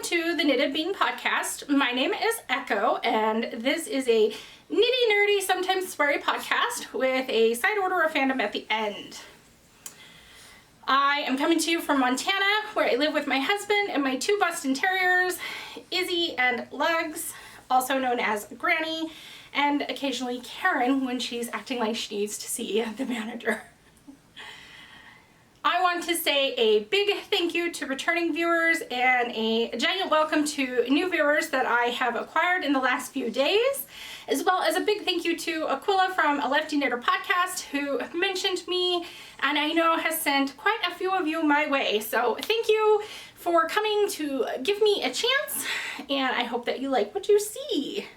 to the Knitted Bean podcast. My name is Echo, and this is a nitty nerdy, sometimes sweary podcast with a side order of fandom at the end. I am coming to you from Montana, where I live with my husband and my two Boston Terriers, Izzy and Lugs, also known as Granny, and occasionally Karen when she's acting like she needs to see the manager. I want to say a big thank you to returning viewers and a giant welcome to new viewers that I have acquired in the last few days, as well as a big thank you to Aquila from A Lefty Knitter podcast, who mentioned me and I know has sent quite a few of you my way. So thank you for coming to give me a chance, and I hope that you like what you see.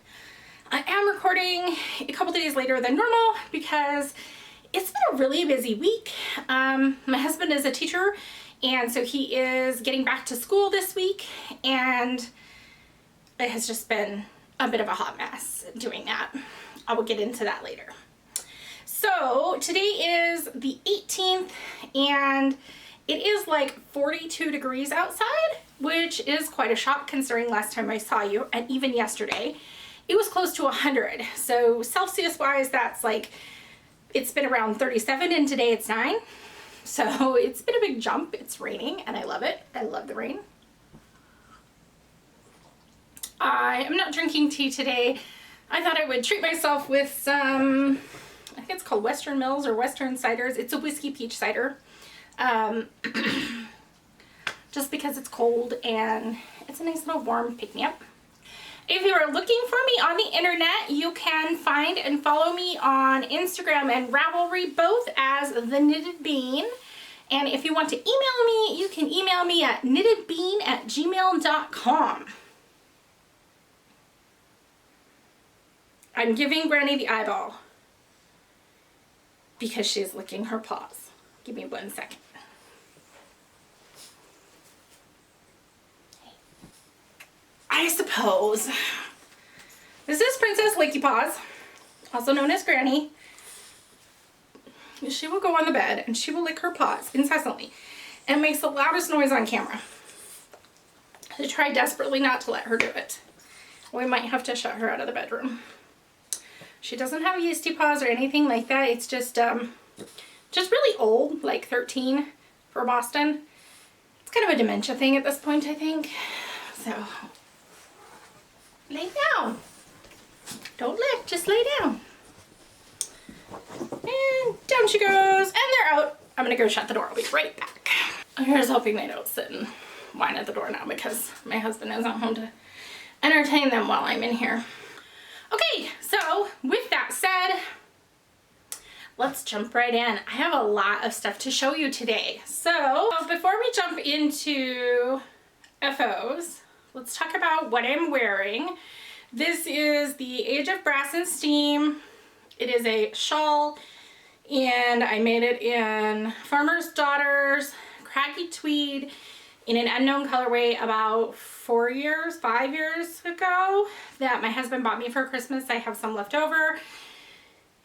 I am recording a couple days later than normal because it's been a really busy week. My husband is a teacher, and so he is getting back to school this week, and it has just been a bit of a hot mess doing that. I will get into that later. So today is the 18th, and it is like 42 degrees outside, which is quite a shock considering last time I saw you, and even yesterday, it was close to 100. So Celsius wise, that's like, it's been around 37 and today it's 9. So it's been a big jump. It's raining and I love it. I love the rain. I am not drinking tea today. I thought I would treat myself with some, I think it's called Western Mills or Western Ciders. It's a whiskey peach cider. Just because it's cold and it's a nice little warm pick-me-up. If you are looking for me on the internet, you can find and follow me on Instagram and Ravelry, both as The Knitted Bean. And if you want to email me, you can email me at knittedbean@gmail.com. I'm giving Granny the eyeball because she's licking her paws. Give me 1 second. I suppose. This is Princess Licky Paws, also known as Granny. She will go on the bed and she will lick her paws incessantly and makes the loudest noise on camera. I try desperately not to let her do it. We might have to shut her out of the bedroom. She doesn't have yeasty paws or anything like that. It's just really old, like 13 for Boston. It's kind of a dementia thing at this point, I think. So lay down. Don't lick, just lay down. And down she goes, and they're out. I'm gonna go shut the door. I'll be right back. Here's hoping they don't sit and whine at the door now because my husband isn't home to entertain them while I'm in here. Okay, so with that said, let's jump right in. I have a lot of stuff to show you today. So before we jump into FOs, let's talk about what I'm wearing. This is the Age of Brass and Steam. It is a shawl, and I made it in Farmer's Daughters, Craggy Tweed, in an unknown colorway about 5 years ago that my husband bought me for Christmas. I have some left over,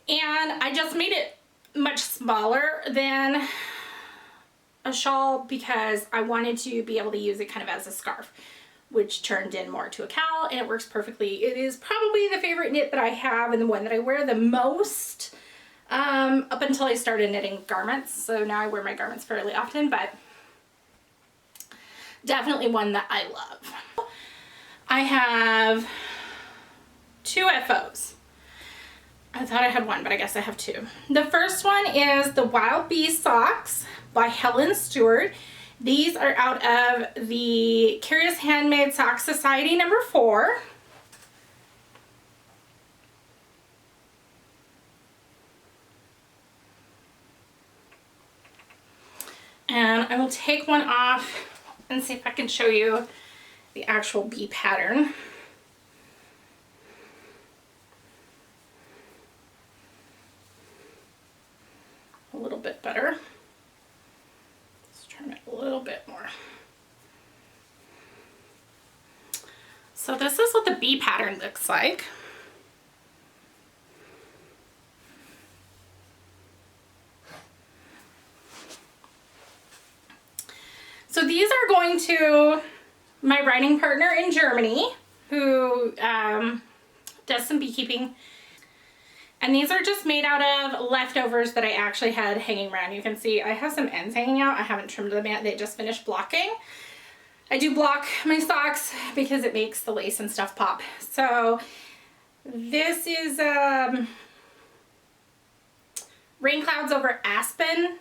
and I just made it much smaller than a shawl because I wanted to be able to use it kind of as a scarf, which turned in more to a cowl, and it works perfectly. It is probably the favorite knit that I have and the one that I wear the most up until I started knitting garments. So now I wear my garments fairly often, but definitely one that I love. I have 2 FOs. I thought I had one, but I guess I have 2. The first one is the Wild Bee Socks by Helen Stewart. These are out of the Curious Handmade Sock Society number 4. And I will take one off and see if I can show you the actual bee pattern. A little bit better. Turn it a little bit more. So this is what the bee pattern looks like. So these are going to my writing partner in Germany who does some beekeeping. And these are just made out of leftovers that I actually had hanging around. You can see I have some ends hanging out. I haven't trimmed them yet. They just finished blocking. I do block my socks because it makes the lace and stuff pop. So this is Rain Clouds Over Aspen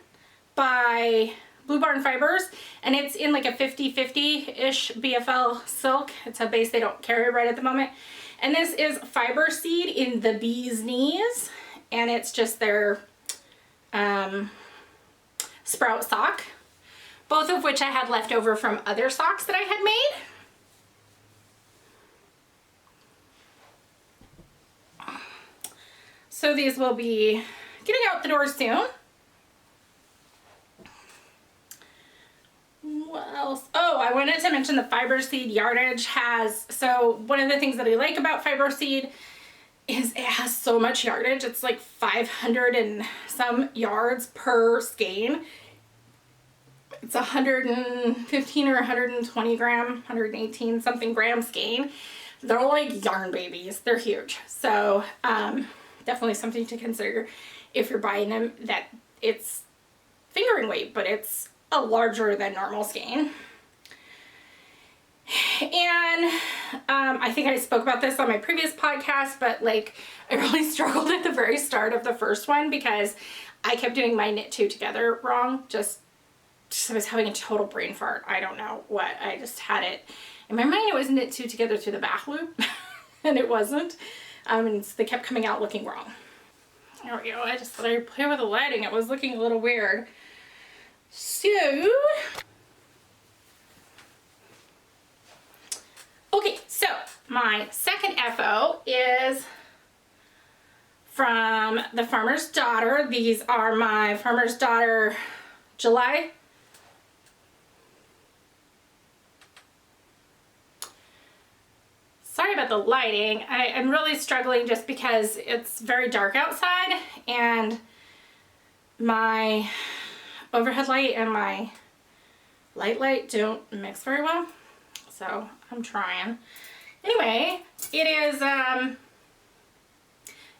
by Blue Barn Fibers, and it's in like a 50-50-ish BFL silk. It's a base they don't carry right at the moment. And this is Fiber Seed in the Bee's Knees, and it's just their sprout sock, both of which I had left over from other socks that I had made. So these will be getting out the door soon. What else? Oh, I wanted to mention the Fiber Seed yardage has, so one of the things that I like about Fiber Seed is it has so much yardage. It's like 500 and some yards per skein. It's 115 or 120 gram, 118 something gram skein. They're like yarn babies. They're huge. So definitely something to consider if you're buying them, that it's fingering weight, but it's a larger than normal skein. And I think I spoke about this on my previous podcast, but like I really struggled at the very start of the first one because I kept doing my knit two together wrong. Just I was having a total brain fart. I don't know what. I just had it in my mind. It was knit two together through the back loop and it wasn't. And so they kept coming out looking wrong. There we go. I just thought I'd play with the lighting. It was looking a little weird. So, okay, so my second FO is from the Farmer's Daughter. These are my Farmer's Daughter July. Sorry about the lighting. I'm really struggling just because it's very dark outside and my overhead light and my light don't mix very well, so I'm trying. Anyway, it is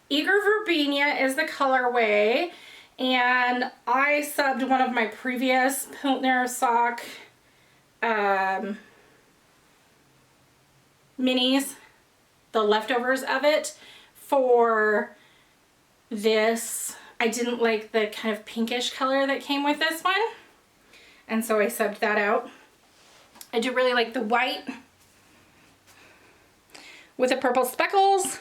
Eager Verbena is the colorway, and I subbed one of my previous Piltner sock minis, the leftovers of it, for this. I didn't like the kind of pinkish color that came with this one, and so I subbed that out. I do really like the white with the purple speckles.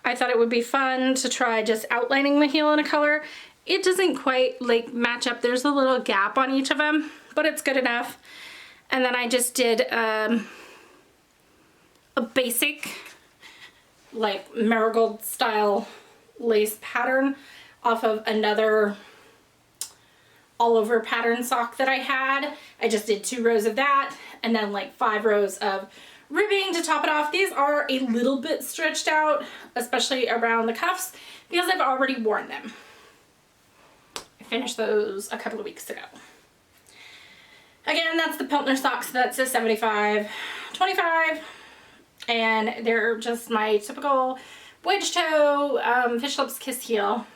I thought it would be fun to try just outlining the heel in a color. It doesn't quite like match up. There's a little gap on each of them, but it's good enough. And then I just did a basic like marigold style lace pattern off of another all over pattern sock that I had. I just did 2 rows of that and then like 5 rows of ribbing to top it off. These are a little bit stretched out, especially around the cuffs, because I've already worn them. I finished those a couple of weeks ago. Again, that's the Piltner socks. That's a 75/25, and they're just my typical wedge toe, fish lips kiss heel.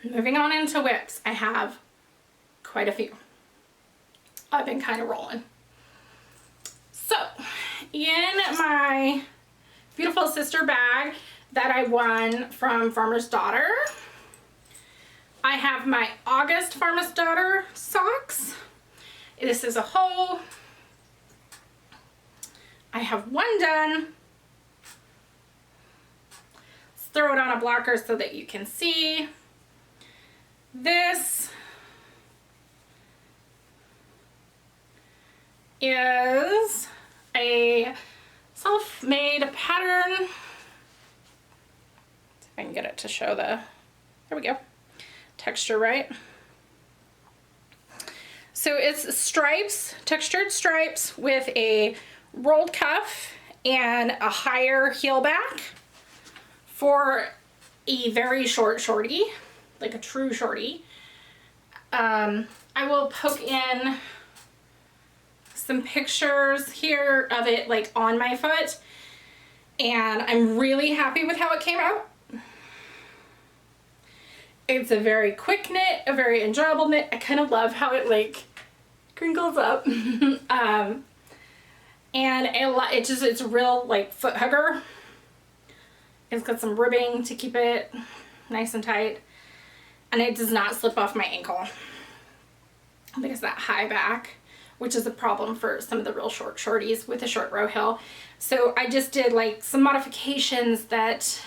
Moving on into whips, I have quite a few. I've been kind of rolling. So, in my beautiful sister bag that I won from Farmer's Daughter, I have my August Farmer's Daughter socks. This is a whole. I have one done. Let's throw it on a blocker so that you can see. This is a self-made pattern. See if I can get it to show the, there we go, texture right. So it's stripes, textured stripes with a rolled cuff and a higher heel back for a very short shorty, like a true shorty. I will poke in some pictures here of it like on my foot, and I'm really happy with how it came out. It's a very quick knit, a very enjoyable knit. I kind of love how it like crinkles up. And it's a real like foot hugger. It's got some ribbing to keep it nice and tight, and it does not slip off my ankle because that high back, which is a problem for some of the real short shorties with a short row heel. So I just did like some modifications that,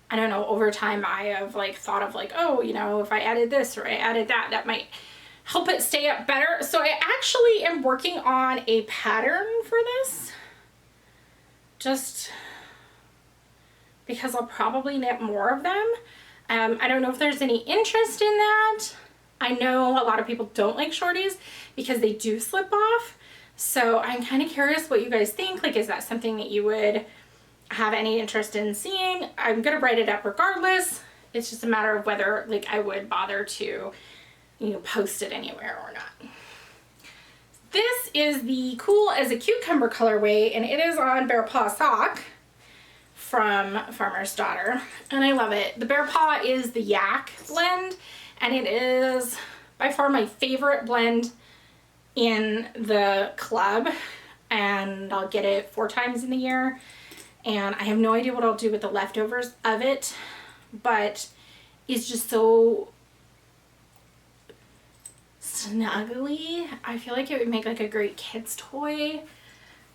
I don't know, over time I have like thought of like, oh, you know, if I added this or I added that, that might help it stay up better. So I actually am working on a pattern for this, just because I'll probably knit more of them. I don't know if there's any interest in that. I know a lot of people don't like shorties because they do slip off. So I'm kind of curious what you guys think. Like, is that something that you would have any interest in seeing? I'm gonna write it up regardless. It's just a matter of whether like I would bother to, you know, post it anywhere or not. This is the Cool as a Cucumber colorway, and it is on Bear Paw Sock from Farmer's Daughter, and I love it. The Bear Paw is the Yak blend, and it is by far my favorite blend in the club, and I'll get it 4 times in the year, and I have no idea what I'll do with the leftovers of it, but it's just so snuggly. I feel like it would make like a great kid's toy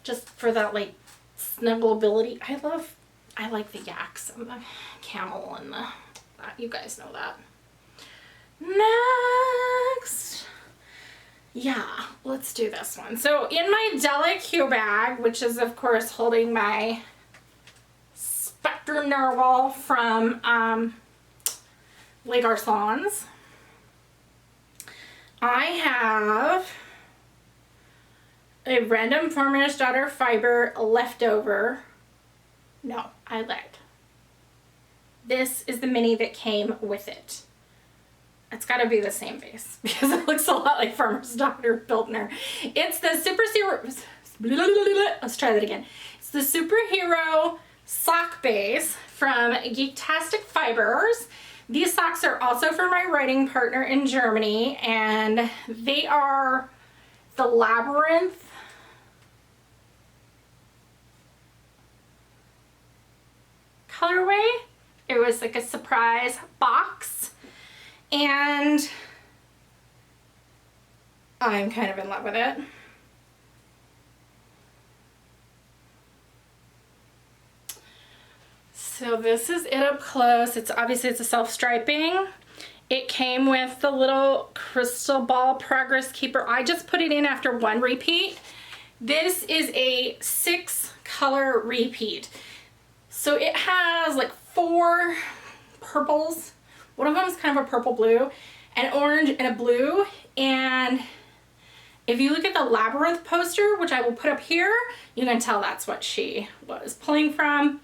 just for that like snuggleability. I like the yaks and the camel and the, you guys know that. Next, yeah, let's do this one. So in my Delicue bag, which is of course holding my Spectre Narwhal from Les Garçons, I have a random Farmer's Daughter fiber leftover. No, I lied. This is the mini that came with it. It's got to be the same base because it looks a lot like Farmer's Daughter Bildner. It's the let's try that again. It's the Superhero sock base from Geektastic Fibers. These socks are also for my writing partner in Germany, and they are the Labyrinth colorway. It was like a surprise box, and I'm kind of in love with it. So this is it up close. It's obviously it's a self-striping. It came with the little crystal ball progress keeper. I just put it in after 1 repeat. This is a 6 color repeat. So it has like 4 purples. One of them is kind of a purple blue, an orange and a blue. And if you look at the Labyrinth poster, which I will put up here, you can tell that's what she was pulling from.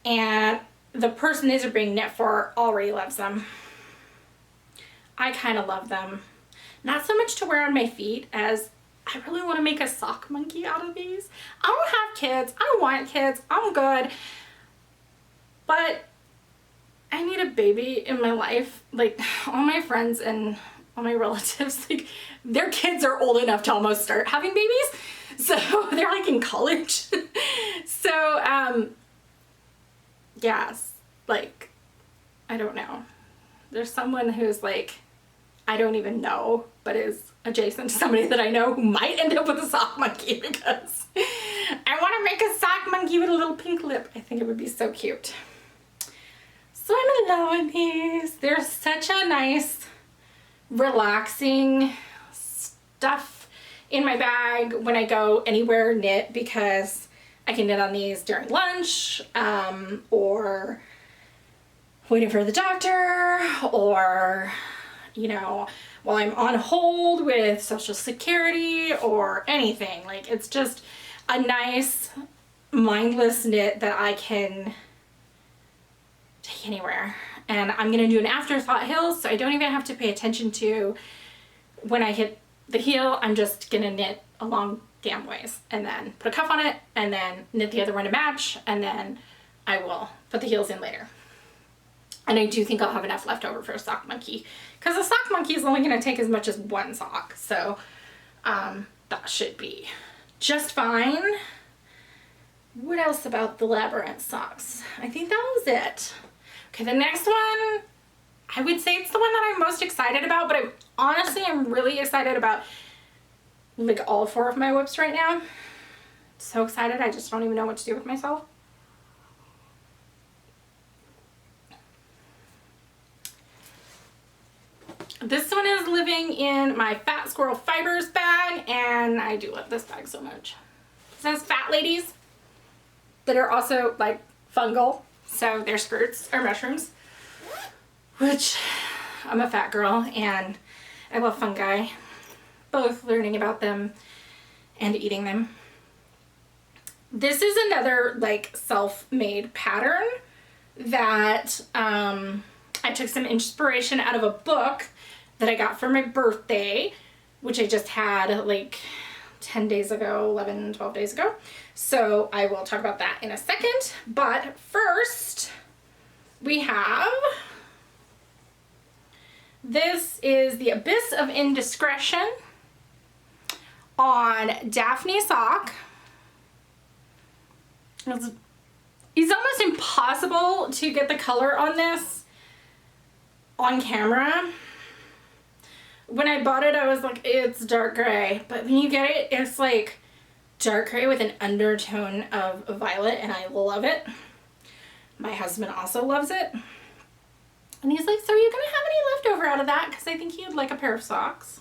And the person these are being knit for already loves them. I kind of love them. Not so much to wear on my feet as I really want to make a sock monkey out of these. I don't have kids. I don't want kids. I'm good. But I need a baby in my life. Like all my friends and all my relatives, like their kids are old enough to almost start having babies. So they're like in college. So, yes, like, I don't know. There's someone who's like, I don't even know, but is adjacent to somebody that I know who might end up with a sock monkey because I want to make a sock monkey with a little pink lip. I think it would be so cute. So I'm in love with these. They're such a nice, relaxing stuff in my bag when I go anywhere knit because I can knit on these during lunch or waiting for the doctor or, you know, while I'm on hold with Social Security or anything. Like, it's just a nice mindless knit that I can take anywhere. And I'm gonna do an afterthought heel, so I don't even have to pay attention to when I hit the heel. I'm just gonna knit along damn ways and then put a cuff on it and then knit the other one to match, and then I will put the heels in later. And I do think I'll have enough left over for a sock monkey, because a sock monkey is only gonna take as much as one sock, so that should be just fine. What else about the labyrinth socks? I think that was it. Okay, the next one, I would say it's the one that I'm most excited about, but I'm really excited about like all 4 of my whips right now. So excited, I just don't even know what to do with myself. This one is living in my Fat Squirrel Fibers bag, and I do love this bag so much. It says fat ladies that are also like fungal, so their skirts are mushrooms, which I'm a fat girl and I love fungi, both learning about them and eating them. This is another like self-made pattern that I took some inspiration out of a book that I got for my birthday, which I just had like 10 days ago, 11, 12 days ago. So I will talk about that in a second. But first, we have, this is the Abyss of Indiscretion on Daphne sock. It's almost impossible to get the color on this on camera. When I bought it, I was like, it's dark gray, but when you get it, it's like dark gray with an undertone of violet, and I love it. My husband also loves it. And he's like, so are you gonna have any leftover out of that? Because I think he'd like a pair of socks.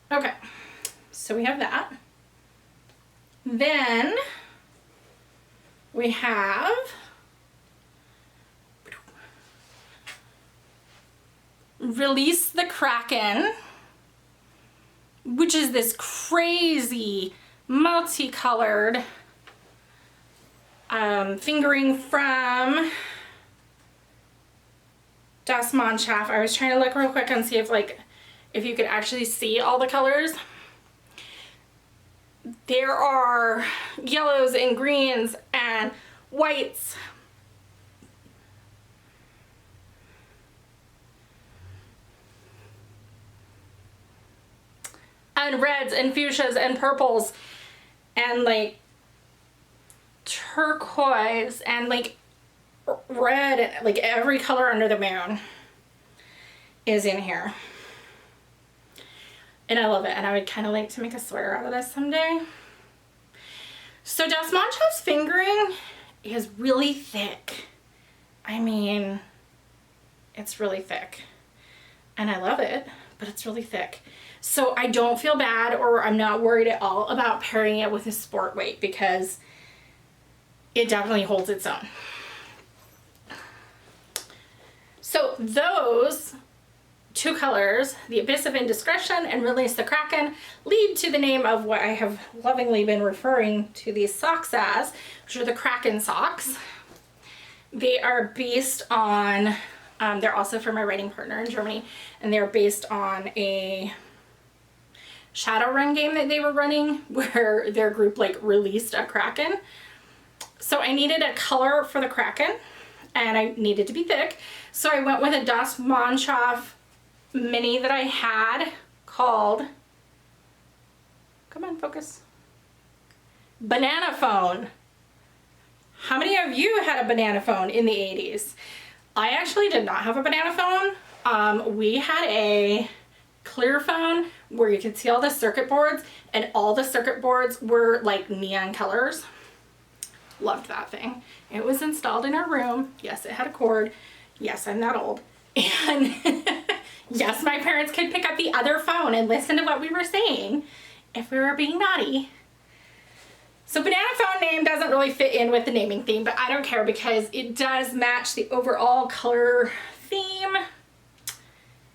Okay, so we have that. Then we have Release the Kraken, which is this crazy multicolored fingering from Das Mannschaft. I was trying to look real quick and see if you could actually see all the colors. There are yellows and greens and whites. And reds and fuchsias and purples and like turquoise and like red, and like every color under the moon is in here. And I love it, and I would kind of like to make a sweater out of this someday. So Das Mannschaft's fingering is really thick. I mean, it's really thick. And I love it, but it's really thick. So I don't feel bad, or I'm not worried at all about pairing it with a sport weight, because it definitely holds its own. So those 2 colors, the Abyss of Indiscretion and Release the Kraken, lead to the name of what I have lovingly been referring to these socks as, which are the Kraken socks. They are based on, they're also for my writing partner in Germany, and they're based on a Shadowrun game that they were running where their group like released a Kraken. So I needed a color for the Kraken, and I needed to be thick. So I went with a Das Mannschaft mini that I had called, come on, focus, Banana Phone. How many of you had a banana phone in the 80s? I actually did not have a banana phone. We had a clear phone where you could see all the circuit boards, and all the circuit boards were like neon colors. Loved that thing. It was installed in our room. Yes, it had a cord. Yes, I'm that old. And yes, my parents could pick up the other phone and listen to what we were saying if we were being naughty. So banana phone name doesn't really fit in with the naming theme, but I don't care because it does match the overall color theme.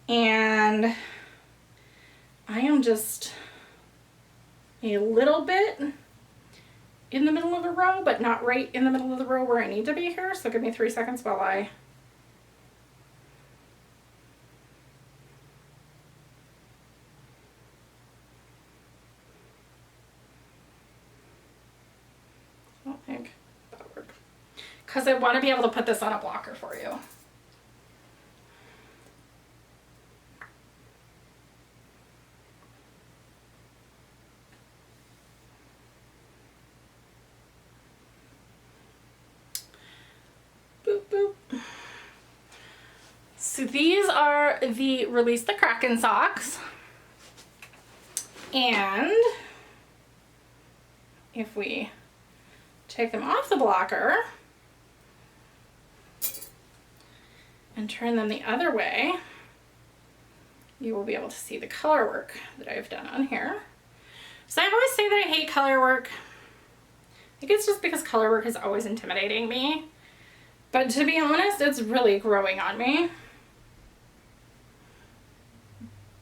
And I am just a little bit in the middle of the row, but not right in the middle of the row where I need to be here. So give me 3 seconds while I don't think that'll work. Because I want to be able to put this on a blocker for you. Boop, boop. So these are the Release the Kraken socks. And if we take them off the blocker and turn them the other way, you will be able to see the color work that I've done on here. So I always say that I hate color work. I think it's just because color work is always intimidating me. But to be honest, it's really growing on me.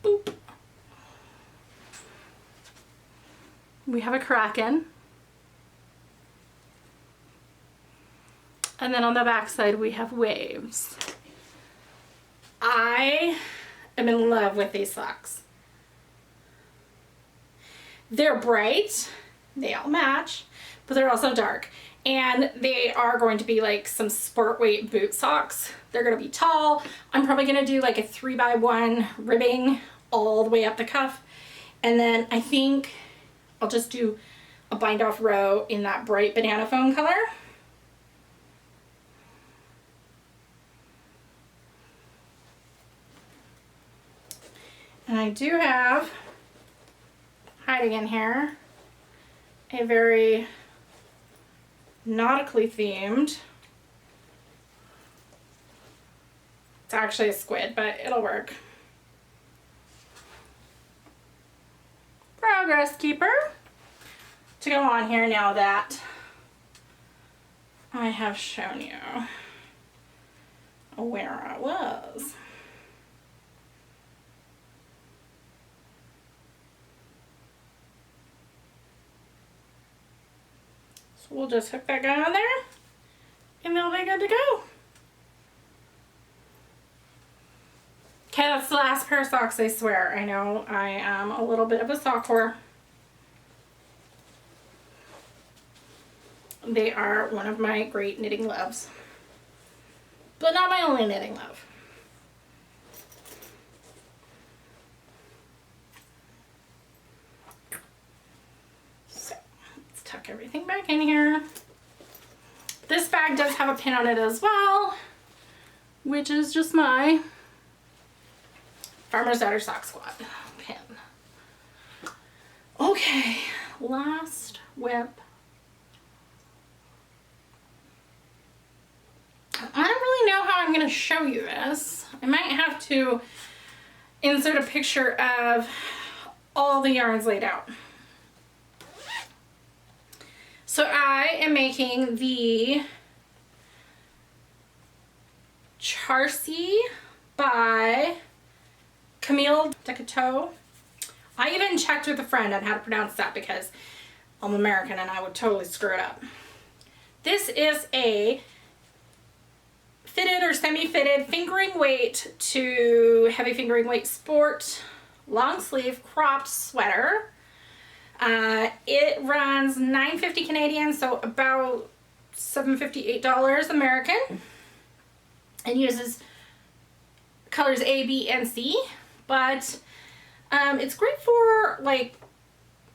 Boop. We have a kraken. And then on the back side we have waves. I am in love with these socks. They're bright, they all match, but they're also dark. And they are going to be like some sport weight boot socks. They're gonna be tall. I'm probably gonna do like a 3x1 ribbing all the way up the cuff. And then I think I'll just do a bind off row in that bright banana foam color. And I do have, hiding in here, a very nautically themed, it's actually a squid, but it'll work, Progress Keeper to go on here now that I have shown you where I was. So we'll just hook that guy on there and they'll be good to go. Okay, that's the last pair of socks, I swear. I know I am a little bit of a sock whore. They are one of my great knitting loves, but not my only knitting love. So let's tuck everything back in here. This bag does have a pin on it as well, which is just my Farmer's Daughter Sock Squad pin. Okay, last whip. I don't really know how I'm going to show you this. I might have to insert a picture of all the yarns laid out. So I am making the Charcy by Camille Decateau. I even checked with a friend on how to pronounce that because I'm American and I would totally screw it up. This is a fitted or semi-fitted fingering weight to heavy fingering weight sport long sleeve cropped sweater. It runs $9.50 Canadian, so about $7.50, $8 American, and uses colors A, B, and C. But it's great for like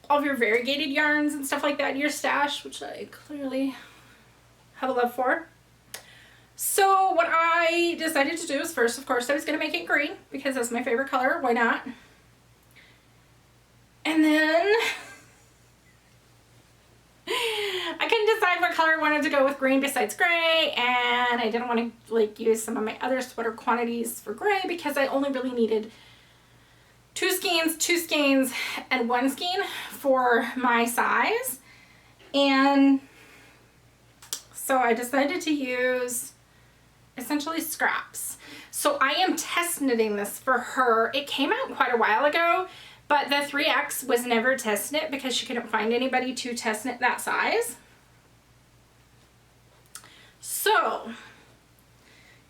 all of your variegated yarns and stuff like that in your stash, which I clearly have a love for. So what I decided to do is first, of course, I was going to make it green because that's my favorite color. Why not? And then I couldn't decide what color I wanted to go with green besides gray, and I didn't want to like use some of my other sweater quantities for gray because I only really needed 2 skeins, and 1 skein for my size. And so I decided to use essentially scraps. So I am test knitting this for her. It came out quite a while ago, But the 3X was never test knit because she couldn't find anybody to test knit that size. So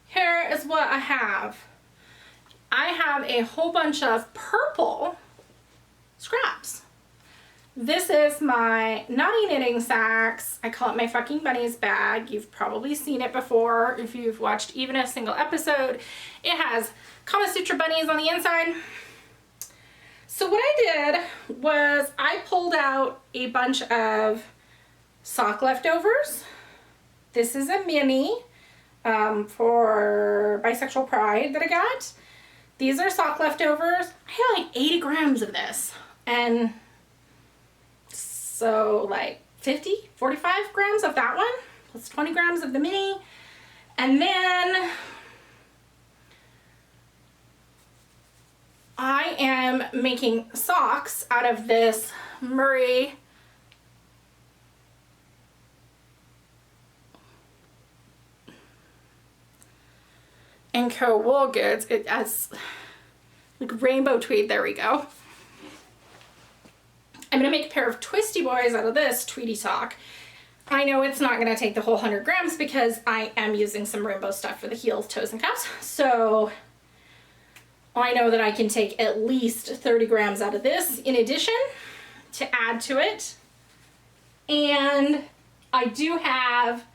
here is what I have. I have a whole bunch of purple scraps. This is my Naughty Knitting Sacks. I call it my fucking bunnies bag. You've probably seen it before if you've watched even a single episode. It has Kama Sutra bunnies on the inside. So what I did was I pulled out a bunch of sock leftovers. This is a mini for Bisexual Pride that I got. These are sock leftovers. I had like 80 grams of this. And so like 45 grams of that one, plus 20 grams of the mini. And then I am making socks out of this Murray & Co. wool goods. It has like rainbow tweed. There we go. I'm gonna make a pair of twisty boys out of this tweedy sock. I know it's not gonna take the whole 100 grams because I am using some rainbow stuff for the heels, toes, and cuffs. So I know that I can take at least 30 grams out of this in addition to add to it. And I do have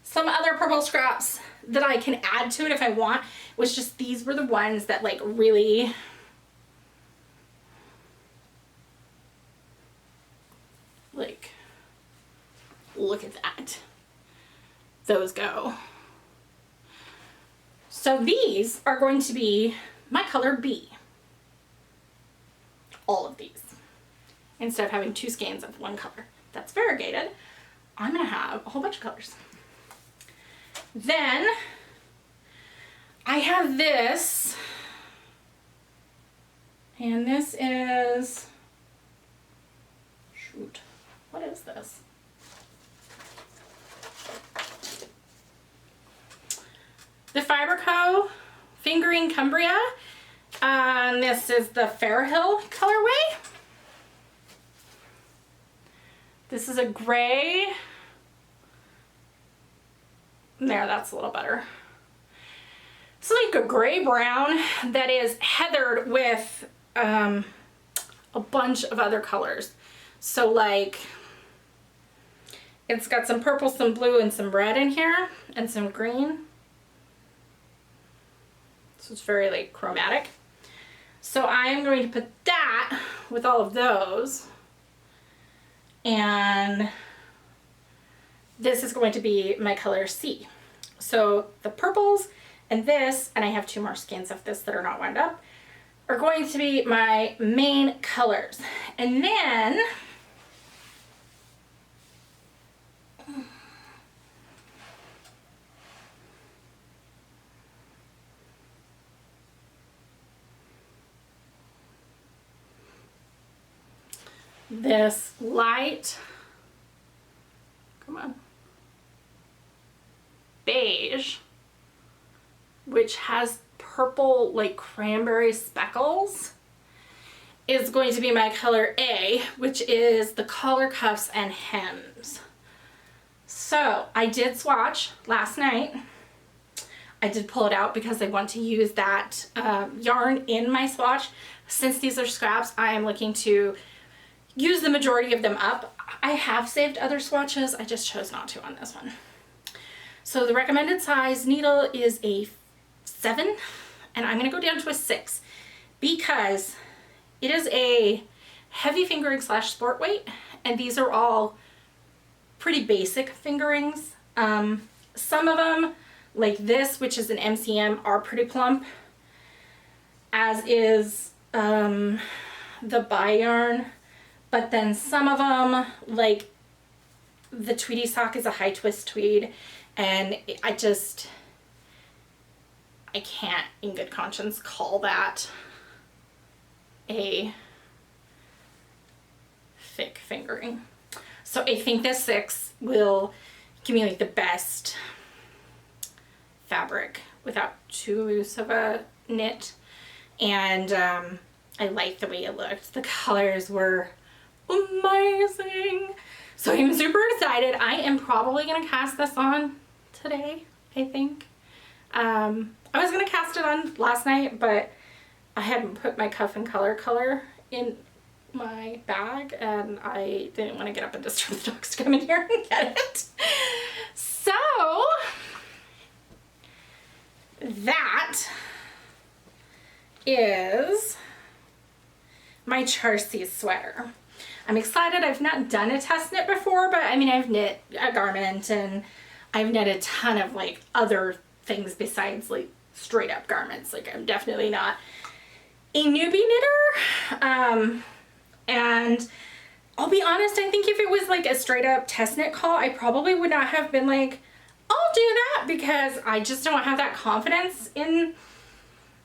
some other purple scraps that I can add to it if I want. It was just these were the ones that like really like, look at that. Those go. So these are going to be my color B. All of these. Instead of having 2 skeins of one color that's variegated, I'm gonna have a whole bunch of colors. Then I have this, and this is, shoot, what is this? The Fiber Co. Fingering Cumbria. This is the Fairhill colorway. This is a gray. There, that's a little better. It's like a gray brown that is heathered with a bunch of other colors. So like, it's got some purple, some blue, and some red in here, and some green. So it's very like chromatic. So I am going to put that with all of those. And this is going to be my color C. So the purples and this, and I have 2 more skeins of this that are not wound up, are going to be my main colors. And then this light, come on, beige, which has purple like cranberry speckles, is going to be my color A, which is the collar cuffs and hems. So I did swatch last night. I did pull it out because I want to use that yarn in my swatch. Since these are scraps, I am looking to use the majority of them up. I have saved other swatches, I just chose not to on this one. So the recommended size needle is a 7, and I'm gonna go down to a 6 because it is a heavy fingering / sport weight, and these are all pretty basic fingerings. Some of them, like this, which is an MCM, are pretty plump, as is the Bi yarn. But then some of them, like the Tweedy sock is a high twist tweed, and I can't in good conscience call that a thick fingering. So I think this 6 will give me like the best fabric without too loose of a knit. And I liked the way it looked. The colors were amazing. So I'm super excited. I am probably going to cast this on today, I think. I was going to cast it on last night, but I hadn't put my cuff and color in my bag, and I didn't want to get up and disturb the dogs to come in here and get it. So that is my Charcy's sweater. I'm excited. I've not done a test knit before, but I mean, I've knit a garment and I've knit a ton of like other things besides like straight up garments. Like I'm definitely not a newbie knitter. And I'll be honest, I think if it was like a straight up test knit call, I probably would not have been like, I'll do that, because I just don't have that confidence in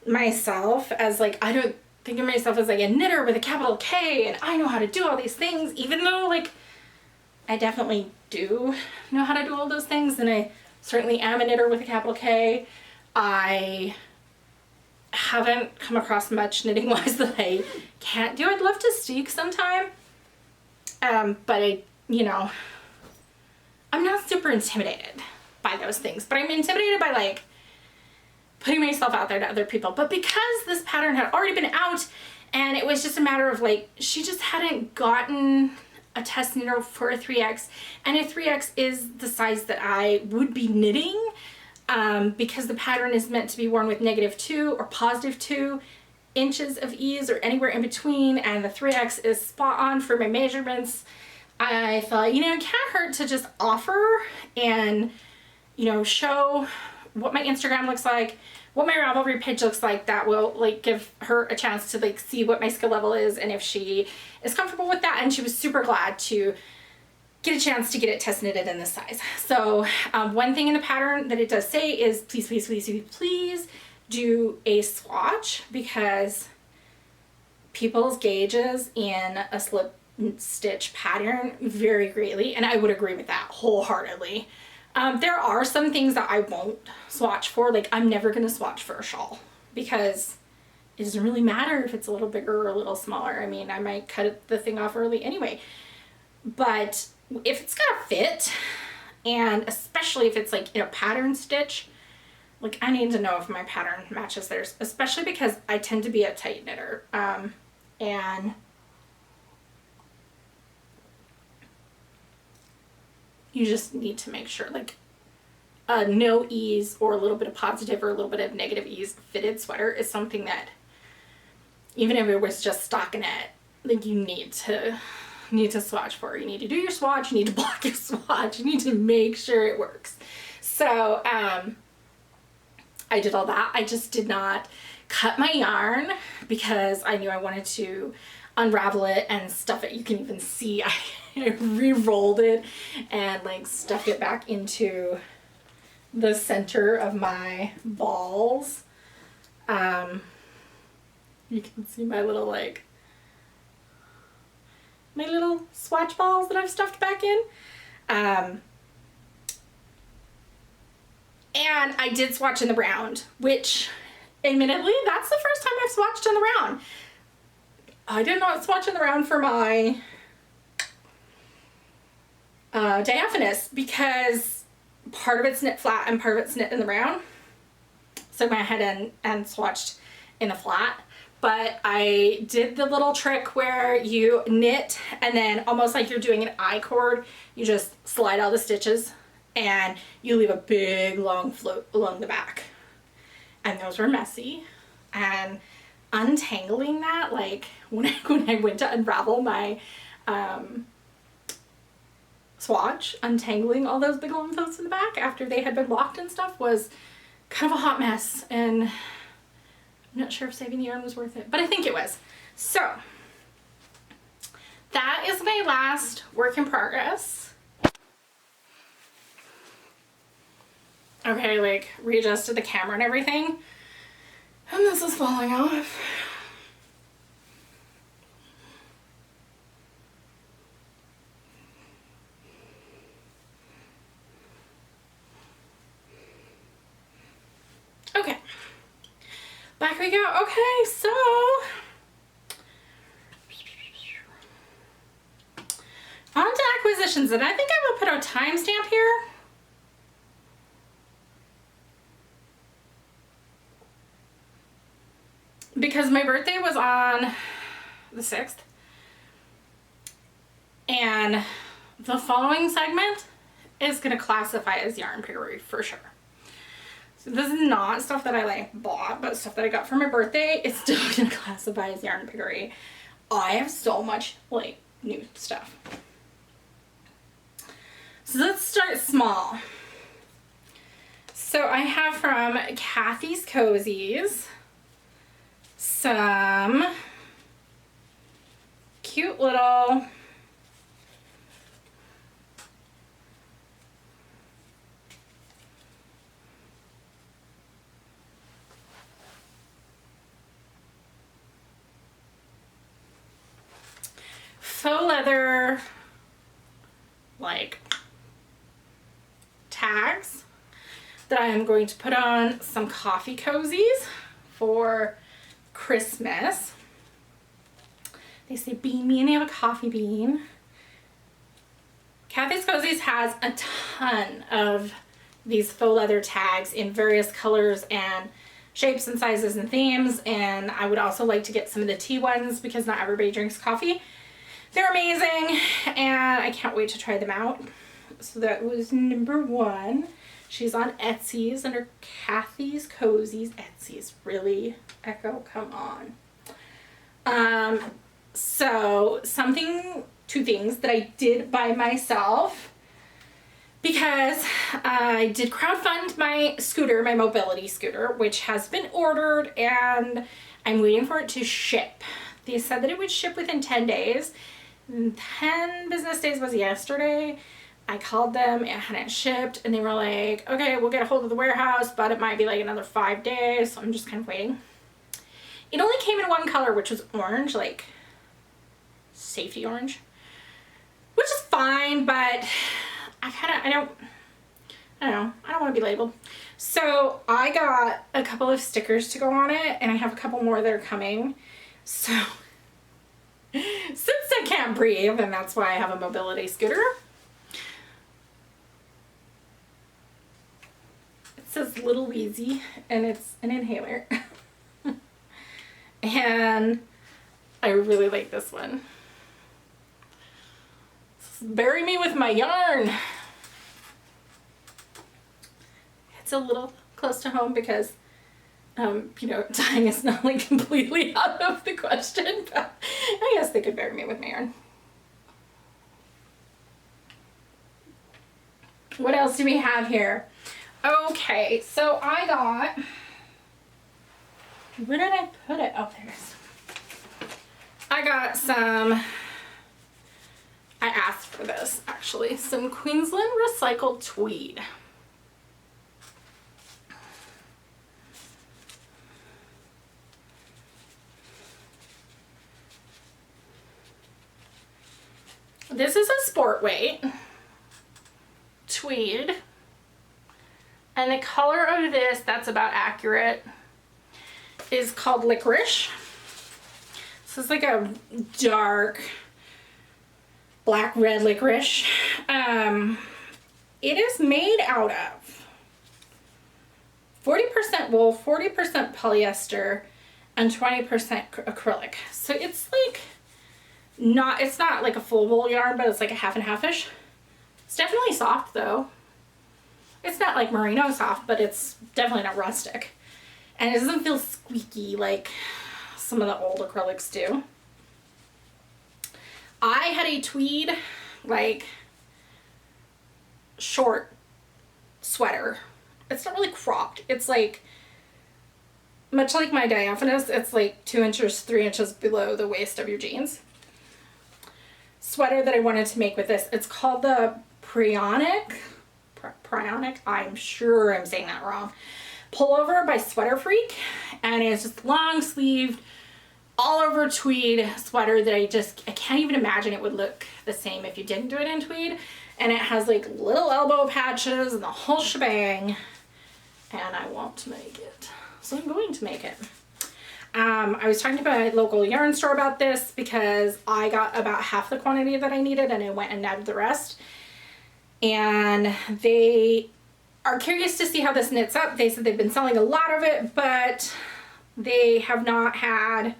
myself as like, I don't think of myself as like a knitter with a capital K and I know how to do all these things, even though like I definitely do know how to do all those things, and I certainly am a knitter with a capital K. I haven't come across much knitting wise that I can't do. I'd love to steek sometime, but you know, I'm not super intimidated by those things, but I'm intimidated by like putting myself out there to other people. But because this pattern had already been out and it was just a matter of like, she just hadn't gotten a test knitter for a 3X, and a 3X is the size that I would be knitting, because the pattern is meant to be worn with -2 or +2 inches of ease or anywhere in between, and the 3X is spot on for my measurements. I thought, you know, it can't hurt to just offer and, you know, show what my Instagram looks like, what my Ravelry page looks like. That will like give her a chance to like see what my skill level is and if she is comfortable with that. And she was super glad to get a chance to get it test knitted in this size. So one thing in the pattern that it does say is please, please, please, please, please do a swatch, because people's gauges in a slip stitch pattern vary greatly, and I would agree with that wholeheartedly. There are some things that I won't swatch for. Like I'm never going to swatch for a shawl, because it doesn't really matter if it's a little bigger or a little smaller. I mean, I might cut the thing off early anyway. But if it's got a fit, and especially if it's like in a pattern stitch, like I need to know if my pattern matches theirs, especially because I tend to be a tight knitter. And you just need to make sure, like a no ease or a little bit of positive or a little bit of negative ease fitted sweater is something that, even if it was just stockinette, like you need to swatch for. You need to do your swatch, you need to block your swatch, you need to make sure it works. So I did all that. I just did not cut my yarn because I knew I wanted to unravel it and stuff it. You can even see I re-rolled it and like stuffed it back into the center of my balls. You can see my little like my little swatch balls that I've stuffed back in. And I did swatch in the round, which admittedly that's the first time I've swatched in the round. I did not swatch in the round for my diaphanous because part of it's knit flat and part of it's knit in the round. So I went ahead and swatched in the flat. But I did the little trick where you knit and then almost like you're doing an I-cord, you just slide all the stitches and you leave a big long float along the back. And those were messy. And untangling that, like when I went to unravel my swatch, untangling all those big long floats in the back after they had been locked and stuff was kind of a hot mess, and I'm not sure if saving the yarn was worth it, but I think it was. So that is my last work in progress. Okay, like readjusted the camera and everything, and this is falling off. Okay, back we go. Okay, so submissions, and I think I will put a timestamp here. Because my birthday was on the 6th. And the following segment is going to classify as yarn piggery for sure. So this is not stuff that I like bought, but stuff that I got for my birthday. It's still going to classify as yarn piggery. I have so much like new stuff. So let's start small. So I have from Kathy's Cozies some cute little faux leather like tags that I am going to put on some coffee cozies for Christmas. They say bean me and they have a coffee bean. Kathy's Cozies has a ton of these faux leather tags in various colors and shapes and sizes and themes, and I would also like to get some of the tea ones because not everybody drinks coffee. They're amazing and I can't wait to try them out. So that was number 1. She's on Etsy's under Kathy's Cozies. Etsy's, really? Echo, come on. So two things that I did by myself because I did crowdfund my scooter, my mobility scooter, which has been ordered and I'm waiting for it to ship. They said that it would ship within 10 days. 10 business days was yesterday. I called them, it hadn't shipped, and they were like, okay, we'll get a hold of the warehouse, but it might be like another 5 days, so I'm just kind of waiting. It only came in one color, which was orange, like safety orange, which is fine, but I don't want to be labeled. So I got a couple of stickers to go on it, and I have a couple more that are coming. So since I can't breathe, and that's why I have a mobility scooter, it says Little Wheezy, and it's an inhaler. And I really like this one. Bury me with my yarn. It's a little close to home because you know, tying is not like completely out of the question, but I guess they could bury me with my yarn. What else do we have here? Okay, so I got, where did I put it? Oh, there it is. I got some, I asked for this actually, some Queensland recycled tweed. This is a sport weight tweed, and the color of this, that's about accurate, is called licorice. This is like a dark black red licorice. It is made out of 40% wool, 40% polyester, and 20% acrylic. So it's like it's not like a full wool yarn, but it's like a half and half-ish. It's definitely soft though. It's not like merino soft, but it's definitely not rustic. And it doesn't feel squeaky like some of the old acrylics do. I had a tweed, like, short sweater. It's not really cropped. It's like, much like my diaphanous, it's like 2 inches, 3 inches below the waist of your jeans. Sweater that I wanted to make with this. It's called the Prionic, I'm sure I'm saying that wrong, pullover by Sweater Freak, and it's just long sleeved, all over tweed sweater that I can't even imagine it would look the same if you didn't do it in tweed. And it has like little elbow patches and the whole shebang, and I want to make it, so I'm going to make it. I was talking to my local yarn store about this because I got about half the quantity that I needed and I went and nabbed the rest. And they are curious to see how this knits up. They said they've been selling a lot of it, but they have not had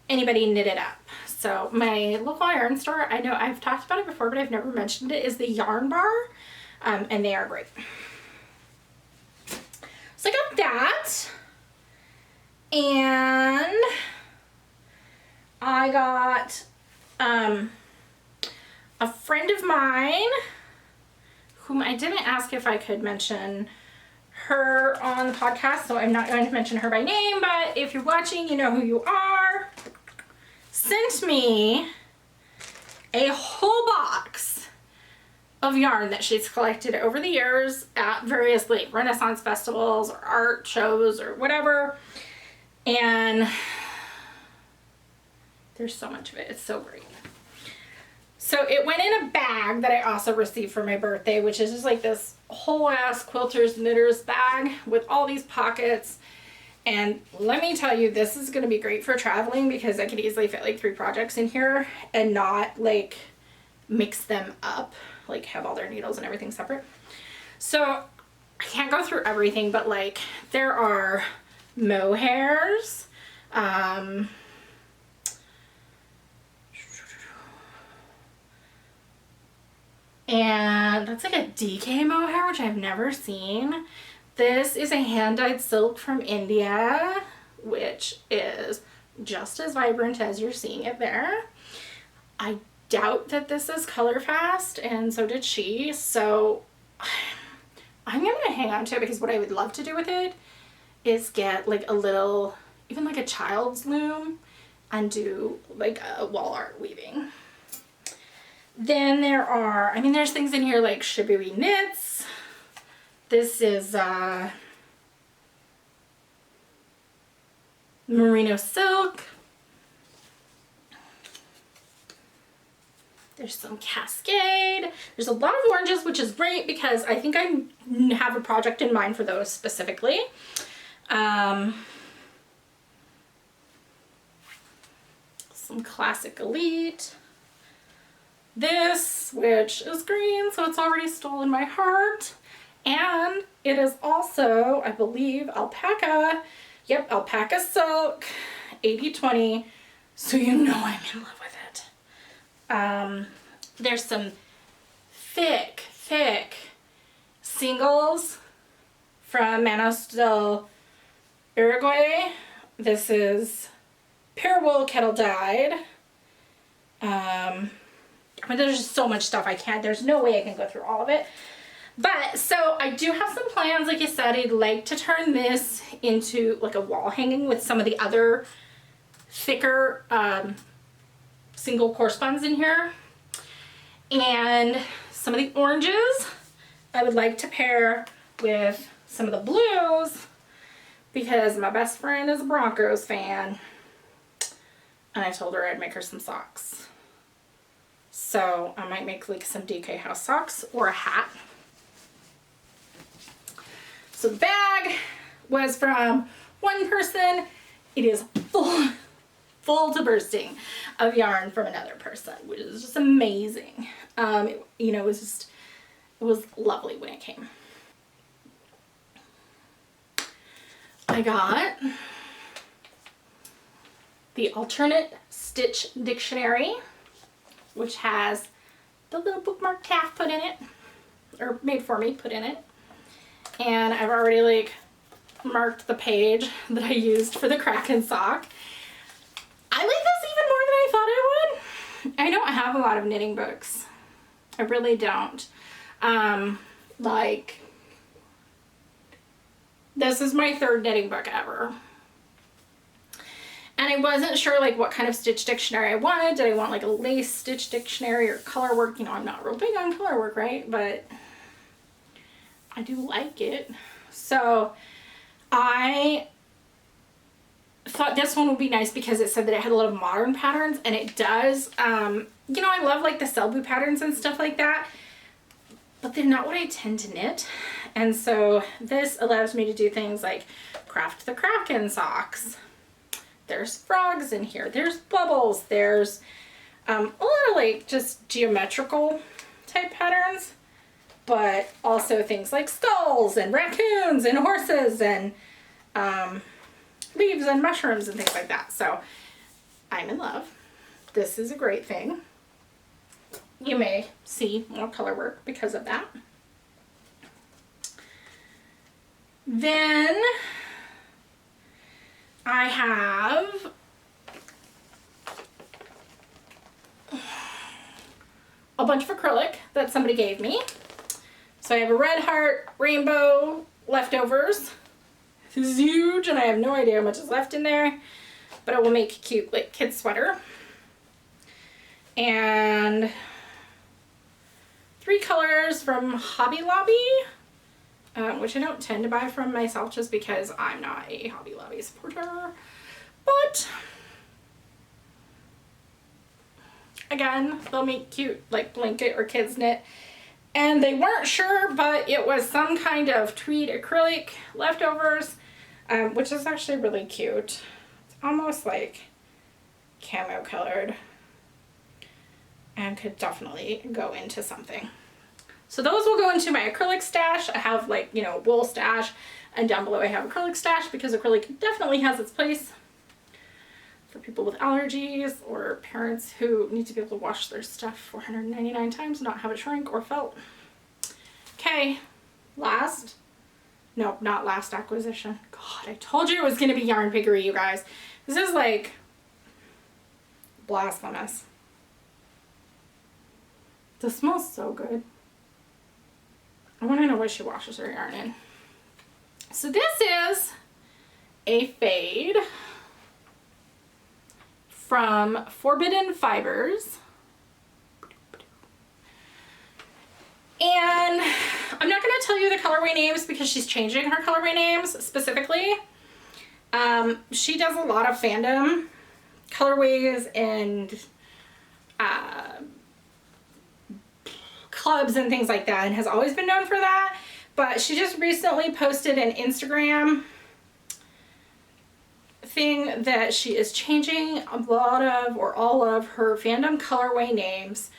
anybody knit it up. So my local yarn store, I know I've talked about it before, but I've never mentioned it, is the Yarn Bar, and they are great. So I got that, and I got a friend of mine whom I didn't ask if I could mention her on the podcast, so I'm not going to mention her by name, but if you're watching, you know who you are, sent me a whole box of yarn that she's collected over the years at various like Renaissance festivals or art shows or whatever, and there's so much of it. It's so great. So it went in a bag that I also received for my birthday, which is just like this whole ass quilters knitters bag with all these pockets. And let me tell you, this is going to be great for traveling because I could easily fit like 3 projects in here and not like mix them up, like have all their needles and everything separate. So I can't go through everything, but like there are mohairs, and that's like a DK mohair, which I've never seen. This is a hand-dyed silk from India, which is just as vibrant as you're seeing it there. I doubt that this is color fast, and so did she, so I'm gonna hang on to it because what I would love to do with it is get like a little, even like a child's loom and do like a wall art weaving. Then there are, I mean, there's things in here like Shibui knits. This is merino silk. There's some cascade. There's a lot of oranges, which is great because I think I have a project in mind for those specifically. Some classic elite. This, which is green, so it's already stolen my heart. And it is also, I believe, alpaca. Yep, alpaca silk, 80/20. So you know I'm in love with it. There's some thick singles from Manos del Uruguay. This is pure wool kettle dyed. I mean, there's just so much stuff there's no way I can go through all of it. But, so I do have some plans. Like I said, I'd like to turn this into like a wall hanging with some of the other thicker single course buns in here. And some of the oranges I would like to pair with some of the blues because my best friend is a Broncos fan. And I told her I'd make her some socks. So I might make like some DK house socks or a hat. So the bag was from one person. It is full to bursting of yarn from another person, which is just amazing. You know, it was lovely when it came. I got the alternate stitch dictionary, which has the little bookmark calf put in it, or made for me, put in it. And I've already like marked the page that I used for the Kraken sock. I like this even more than I thought I would. I don't have a lot of knitting books. I really don't. Like, this is my 3rd knitting book ever. And I wasn't sure like what kind of stitch dictionary I wanted. Did I want like a lace stitch dictionary or color work? You know, I'm not real big on color work, right? But I do like it. So I thought this one would be nice because it said that it had a lot of modern patterns, and it does. You know, I love like the cell boot patterns and stuff like that, but they're not what I tend to knit. And so this allows me to do things like craft the Kraken socks. there's frogs in here, there's bubbles, there's a lot of like just geometrical type patterns, but also things like skulls and raccoons and horses and leaves and mushrooms and things like that. So I'm in love. This is a great thing. You may see more color work because of that. Then I have a bunch of acrylic that somebody gave me. So I have a red heart rainbow leftovers. This is huge and I have no idea how much is left in there, but it will make a cute like kid sweater. And 3 colors from Hobby Lobby, which I don't tend to buy from myself just because I'm not a Hobby Lobby supporter. But again, they'll make cute like blanket or kids knit. And they weren't sure, but it was some kind of tweed acrylic leftovers, which is actually really cute. It's almost like camo colored and could definitely go into something. So those will go into my acrylic stash. I have like, you know, wool stash, and down below I have acrylic stash because acrylic definitely has its place for people with allergies or parents who need to be able to wash their stuff 499 times, not have it shrink or felt. Okay, not last acquisition. God, I told you it was gonna be yarn piggery, you guys. This is like blasphemous. This smells so good. I want to know what she washes her yarn in. So this is a fade from Forbidden Fibers. And I'm not going to tell you the colorway names because she's changing her colorway names specifically. She does a lot of Fandom colorways and clubs and things like that, and has always been known for that. But she just recently posted an Instagram thing that she is changing a lot of or all of her Fandom colorway names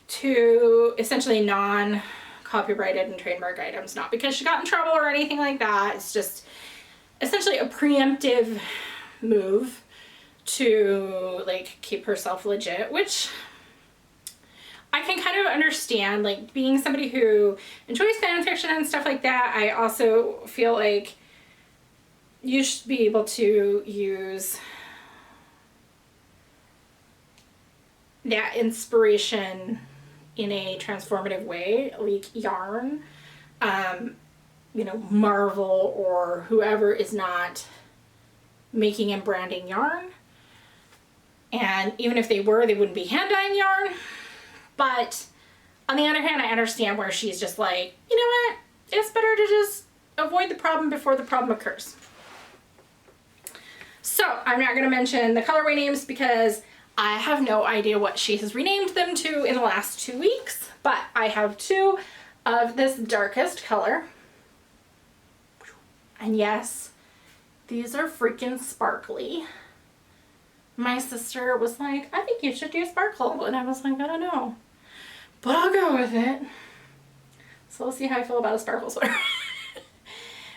to essentially non-copyrighted and trademark items. Not because she got in trouble or anything like that. It's just essentially a preemptive move to like keep herself legit, which I can kind of understand, like being somebody who enjoys fan fiction and stuff like that. I also feel like you should be able to use that inspiration in a transformative way, like yarn, you know, Marvel or whoever is not making and branding yarn. And even if they were, they wouldn't be hand dyeing yarn. But on the other hand, I understand where she's just like, you know what, it's better to just avoid the problem before the problem occurs. So I'm not going to mention the colorway names because I have no idea what she has renamed them to in the last 2 weeks, but I have 2 of this darkest color. And yes, these are freaking sparkly. My sister was like, I think you should do sparkle. And I was like, I don't know, but I'll go with it. So we'll see how I feel about a sparkle sweater.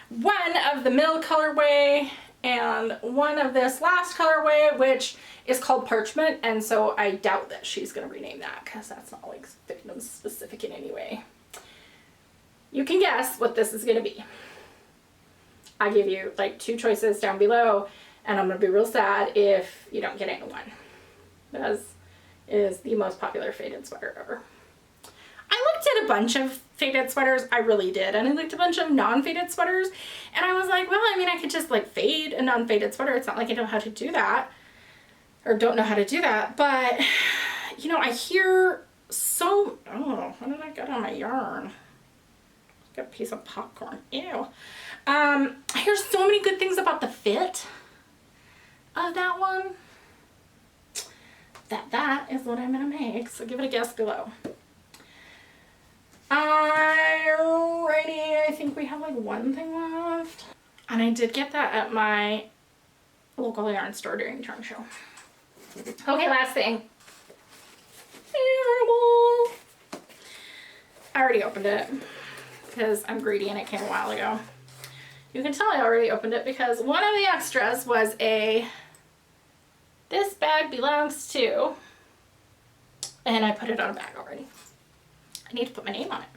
One of the middle colorway and one of this last colorway, which is called Parchment. And so I doubt that she's going to rename that because that's not like Fandom specific in any way. You can guess what this is going to be. I give you like 2 choices down below, and I'm going to be real sad if you don't get any one. Because it is the most popular faded sweater ever. I looked at a bunch of faded sweaters, I really did, and I looked at a bunch of non-faded sweaters, and I was like, well, I mean, I could just like fade a non-faded sweater. It's not like I know how to do that, or don't know how to do that, but, you know, I hear so, oh, what did I get on my yarn? Got a piece of popcorn, ew. I hear so many good things about the fit of that one, that is what I'm gonna make, so give it a guess below. Alrighty, I think we have like one thing left. And I did get that at my local yarn store during the yarn show. Okay, last thing. Terrible. I already opened it because I'm greedy and it came a while ago. You can tell I already opened it because one of the extras was a "this bag belongs to," and I put it on a bag already. I need to put my name on it.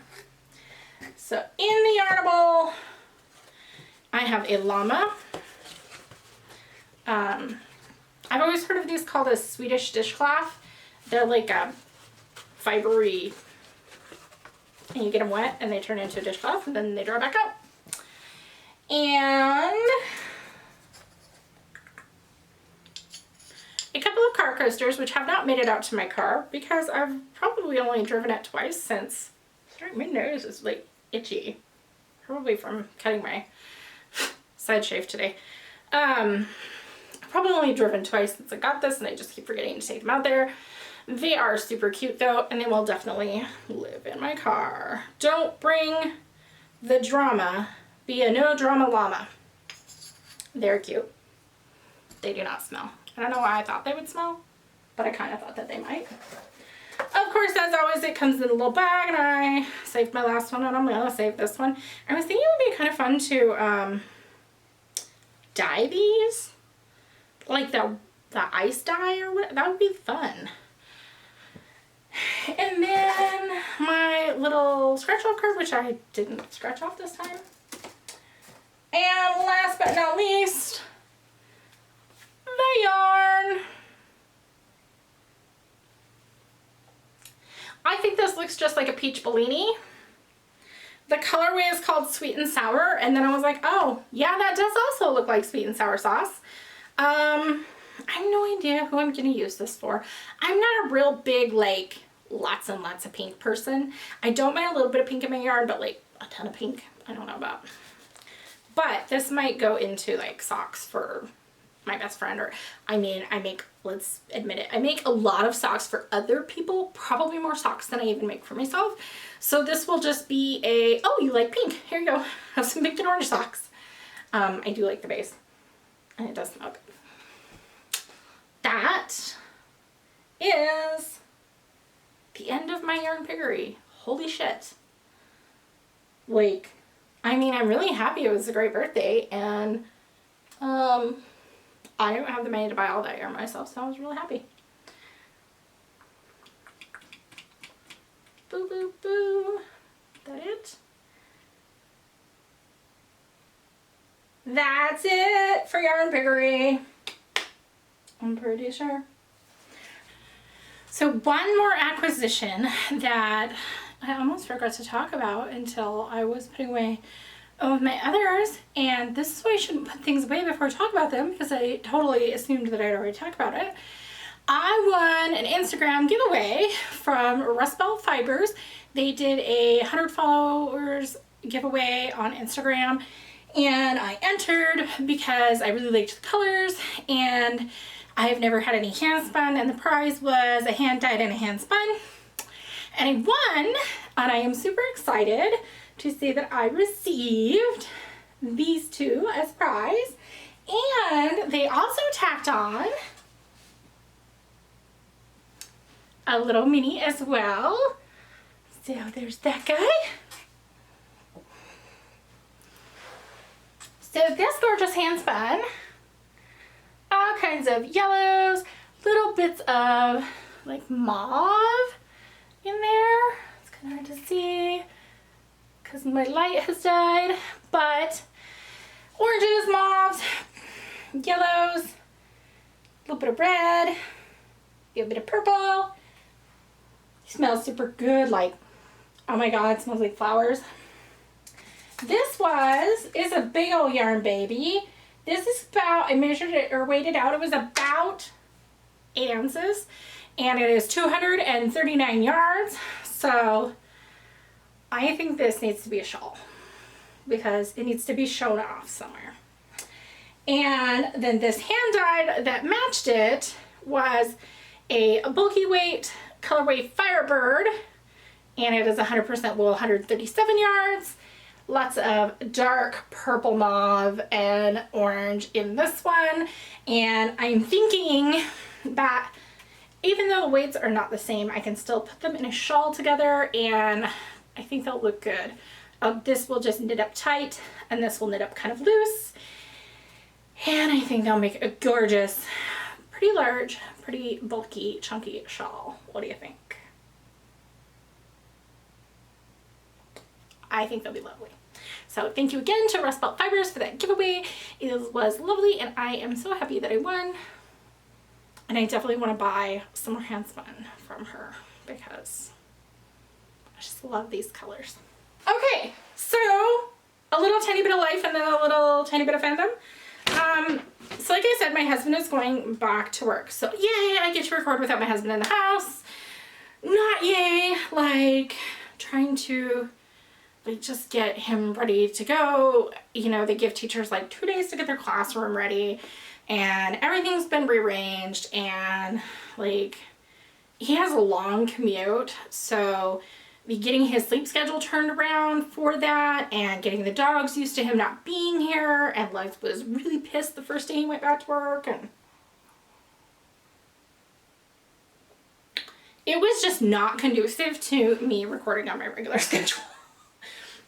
So in the Yarnable, I have a llama. I've always heard of these called a Swedish dishcloth. They're like a fibery, and you get them wet and they turn into a dishcloth and then they dry back up. And a couple of car coasters, which have not made it out to my car because I've probably only driven it twice since my nose is like itchy, probably from cutting my side shave today. I've probably only driven twice since I got this, and I just keep forgetting to take them out there. They are super cute though, and they will definitely live in my car. Don't bring the drama. Be a no drama llama. They're cute. They do not smell. I don't know why I thought they would smell, but I kind of thought that they might. Of course, as always, it comes in a little bag, and I saved my last one, and I'm gonna save this one. I was thinking it would be kind of fun to dye these, like the ice dye or what. That would be fun. And then my little scratch off card, which I didn't scratch off this time. And last but not least, the yarn. I think this looks just like a peach Bellini. The colorway is called Sweet and Sour, and then I was like, oh, yeah, that does also look like sweet and sour sauce. I have no idea who I'm going to use this for. I'm not a real big, like, lots and lots of pink person. I don't mind a little bit of pink in my yarn, but, like, a ton of pink, I don't know about. But this might go into, like, socks for my best friend, or, I mean, let's admit it, I make a lot of socks for other people, probably more socks than I even make for myself. So this will just be a, oh, you like pink, here you go, have some pink and orange socks. I do like the base, and it does smell good. That is the end of my yarn piggery. Holy shit. Like, I mean, I'm really happy it was a great birthday, and I don't have the money to buy all that yarn myself, so I was really happy. Boo, boo, boo. That it? That's it for yarn piggery. I'm pretty sure. So one more acquisition that I almost forgot to talk about until I was putting away of my others, and this is why I shouldn't put things away before I talk about them, because I totally assumed that I'd already talked about it. I won an Instagram giveaway from Rust Belt Fibers. They did a 100 followers giveaway on Instagram, and I entered because I really liked the colors, and I have never had any hand spun, and the prize was a hand dyed and a hand spun. And I won, and I am super excited to say that I received these two as prize, and they also tacked on a little mini as well. So there's that guy. So this gorgeous hand spun, all kinds of yellows, little bits of like mauve in there. It's kind of hard to see because my light has died, but oranges, mauves, yellows, a little bit of red, a bit of purple. It smells super good, like, oh my god, it smells like flowers. This is a big old yarn baby. This is about, I measured it or weighed it out, it was about 8 ounces, and it is 239 yards, so I think this needs to be a shawl because it needs to be shown off somewhere. And then this hand dyed that matched it was a bulky weight colorway Firebird, and it is 100% wool, 137 yards. lots of dark purple mauve and orange in this one. And I'm thinking that even though the weights are not the same, I can still put them in a shawl together and I think they'll look good. This will just knit up tight and this will knit up kind of loose. And I think they'll make a gorgeous, pretty large, pretty bulky, chunky shawl. What do you think? I think they'll be lovely. So thank you again to Rust Belt Fibers for that giveaway. It was lovely and I am so happy that I won. And I definitely want to buy some more handspun from her because I just love these colors. Okay, so a little tiny bit of life and then a little tiny bit of fandom. So like I said, my husband is going back to work. So yay, I get to record without my husband in the house. Not yay, like trying to like just get him ready to go. You know, they give teachers like 2 days to get their classroom ready and everything's been rearranged and like he has a long commute. So getting his sleep schedule turned around for that and getting the dogs used to him not being here, and Lex was really pissed the first day he went back to work and it was just not conducive to me recording on my regular schedule.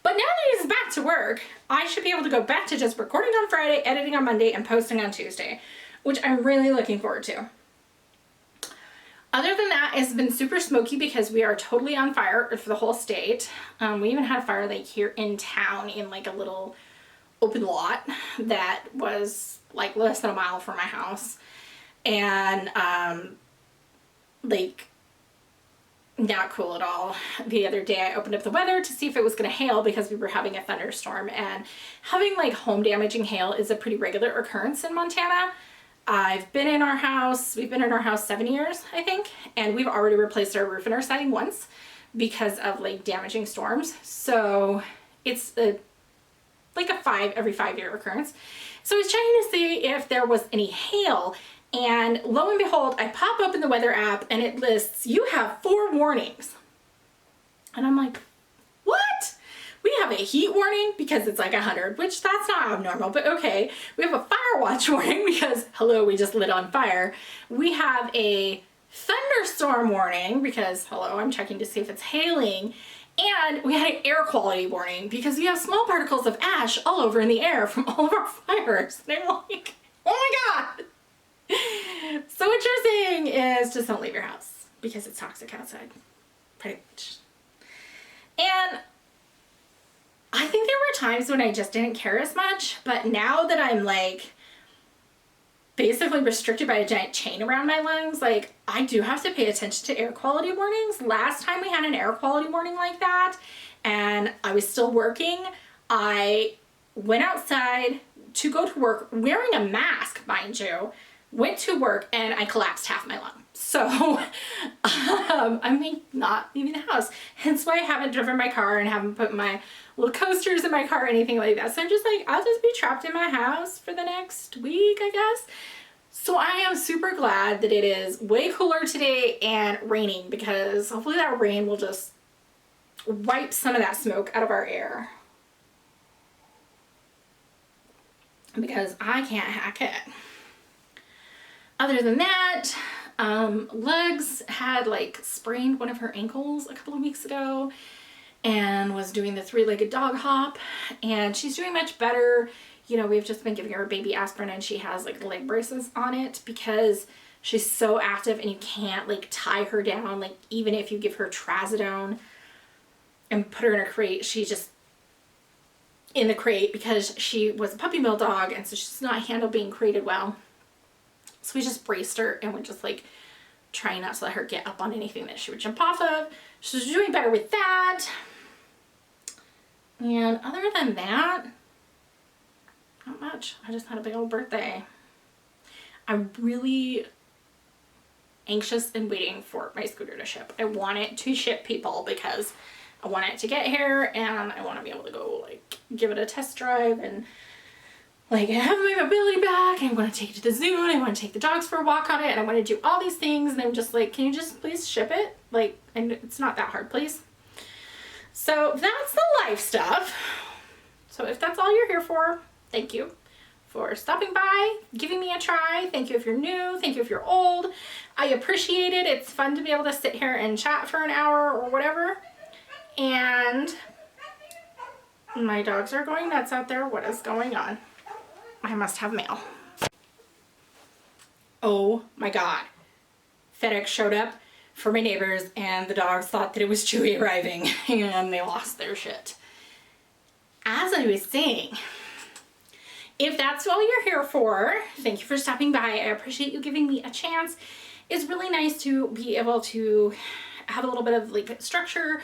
But now that he's back to work, I should be able to go back to just recording on Friday, editing on Monday, and posting on Tuesday, which I'm really looking forward to. Other than that, it's been super smoky because we are totally on fire for the whole state. We even had a fire like here in town in like a little open lot that was like less than a mile from my house. And like not cool at all. The other day I opened up the weather to see if it was going to hail because we were having a thunderstorm, and having like home damaging hail is a pretty regular occurrence in Montana. I've been in our house, we've been in our house 7 years, I think, and we've already replaced our roof and our siding once because of like damaging storms. So it's like a every 5 year occurrence. So I was checking to see if there was any hail, and lo and behold, I pop open the weather app and it lists, you have 4 warnings. And I'm like, what? We have a heat warning because it's like 100, which that's not abnormal, but okay. We have a fire watch warning because, hello, we just lit on fire. We have a thunderstorm warning because, hello, I'm checking to see if it's hailing. And we had an air quality warning because we have small particles of ash all over in the air from all of our fires. And I'm like, oh my God. So what you're saying is just don't leave your house because it's toxic outside, pretty much. And I think there were times when I just didn't care as much, but now that I'm like basically restricted by a giant chain around my lungs, like I do have to pay attention to air quality warnings. Last time we had an air quality warning like that and I was still working, I went outside to go to work wearing a mask, mind you, went to work and I collapsed half my lung. So I'm not leaving the house. Hence why I haven't driven my car and haven't put my little coasters in my car or anything like that. So I'm just like, I'll just be trapped in my house for the next week, I guess. So I am super glad that it is way cooler today and raining because hopefully that rain will just wipe some of that smoke out of our air. Because I can't hack it. Other than that, Legs had like sprained one of her ankles a couple of weeks ago and was doing the 3-legged dog hop, and she's doing much better. You know, we've just been giving her baby aspirin and she has like leg braces on it because she's so active and you can't like tie her down. Like even if you give her trazodone and put her in a crate, she's just in the crate because she was a puppy mill dog and so she's not handled being crated well. So we just braced her and we're just like trying not to let her get up on anything that she would jump off of. She's doing better with that. And other than that, not much. I just had a big old birthday. I'm really anxious and waiting for my scooter to ship. I want it to ship, people, because I want it to get here and I want to be able to go like give it a test drive and like have my mobility back. I want to take it to the zoo and I want to take the dogs for a walk on it and I want to do all these things, and I'm just like, can you just please ship it? Like, and it's not that hard, please. So that's the life stuff. So if that's all you're here for, thank you for stopping by, giving me a try. Thank you if you're new. Thank you if you're old. I appreciate it. It's fun to be able to sit here and chat for an hour or whatever. And my dogs are going nuts out there. What is going on? I must have mail. Oh my God. FedEx showed up for my neighbors and the dogs thought that it was Chewy arriving and they lost their shit. As I was saying, if that's all you're here for, thank you for stopping by. I appreciate you giving me a chance. It's really nice to be able to have a little bit of like structure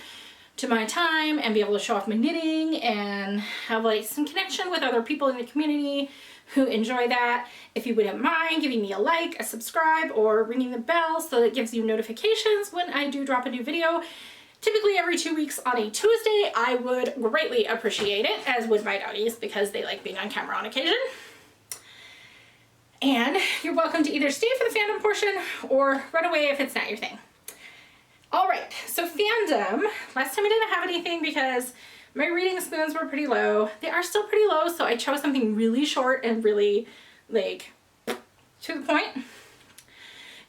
to my time and be able to show off my knitting and have like some connection with other people in the community who enjoy that. If you wouldn't mind giving me a like, a subscribe, or ringing the bell so that it gives you notifications when I do drop a new video, typically every 2 weeks on a Tuesday, I would greatly appreciate it, as would my doggies because they like being on camera on occasion. And you're welcome to either stay for the fandom portion or run away if it's not your thing. All right, so fandom, last time I didn't have anything because my reading spoons were pretty low. They are still pretty low, so I chose something really short and really, like, to the point.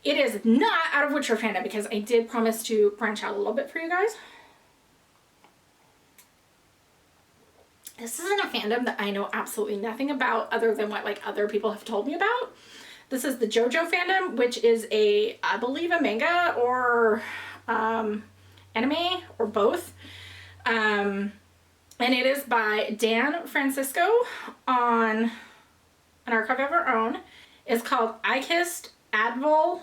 It is not out of Witcher fandom because I did promise to branch out a little bit for you guys. This isn't a fandom that I know absolutely nothing about other than what like other people have told me about. This is the JoJo fandom, which is a, I believe, a manga or anime or both. And it is by Dan Francisco on an archive of our own. It's called I Kissed Advil.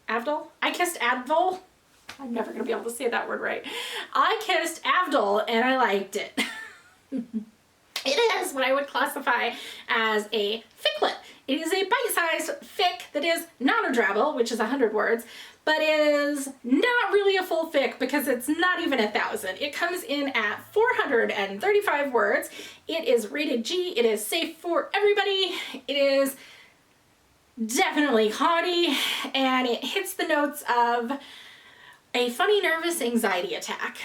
I Kissed Advil. I'm never gonna be able to say that word right. I Kissed Avdol and I liked it. It is what I would classify as a ficlet. It is a bite-sized fic that is not a drabble, which is 100 words, but is not really a full fic because it's not even 1,000. It comes in at 435 words. It is rated G. It is safe for everybody. It is definitely haughty, and it hits the notes of a funny, nervous anxiety attack,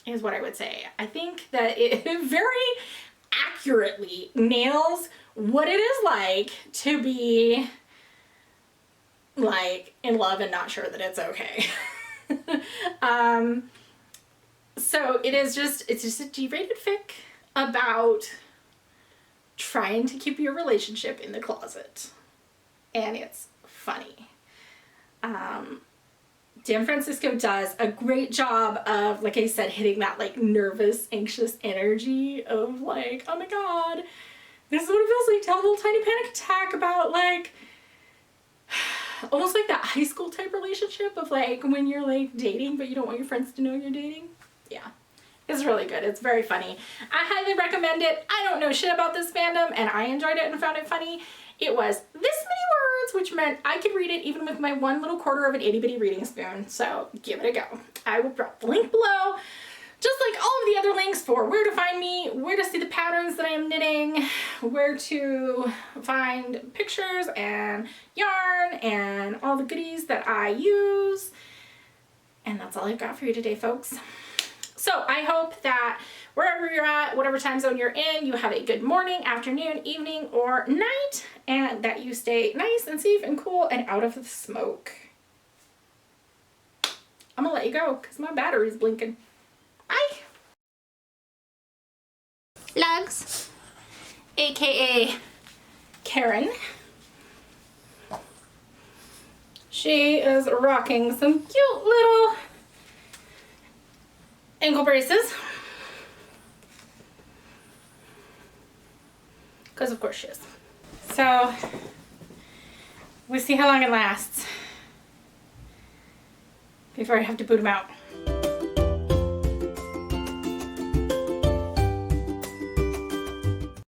is what I would say. I think that it very accurately nails what it is like to be like in love and not sure that it's okay. So it's just a G-rated fic about trying to keep your relationship in the closet. And it's funny. Dan Francisco does a great job of, like I said, hitting that like nervous, anxious energy of like, oh my God, this is what it feels like to have a little tiny panic attack about like, almost like that high school type relationship of like when you're like dating but you don't want your friends to know you're dating. Yeah, it's really good. It's very funny. I highly recommend it. I don't know shit about this fandom and I enjoyed it and found it funny. It was this many words, which meant I could read it even with my one little quarter of an itty bitty reading spoon. So give it a go. I will drop the link below, just like all of the other links for where to find me, where to see the patterns that I am knitting, where to find pictures and yarn and all the goodies that I use. And that's all I've got for you today, folks. So I hope that wherever you're at, whatever time zone you're in, you have a good morning, afternoon, evening, or night, and that you stay nice and safe and cool and out of the smoke. I'm gonna let you go because my battery's blinking. Bye. Lugs, aka Karen. She is rocking some cute little ankle braces. Because of course she is. So we'll see how long it lasts before I have to boot them out.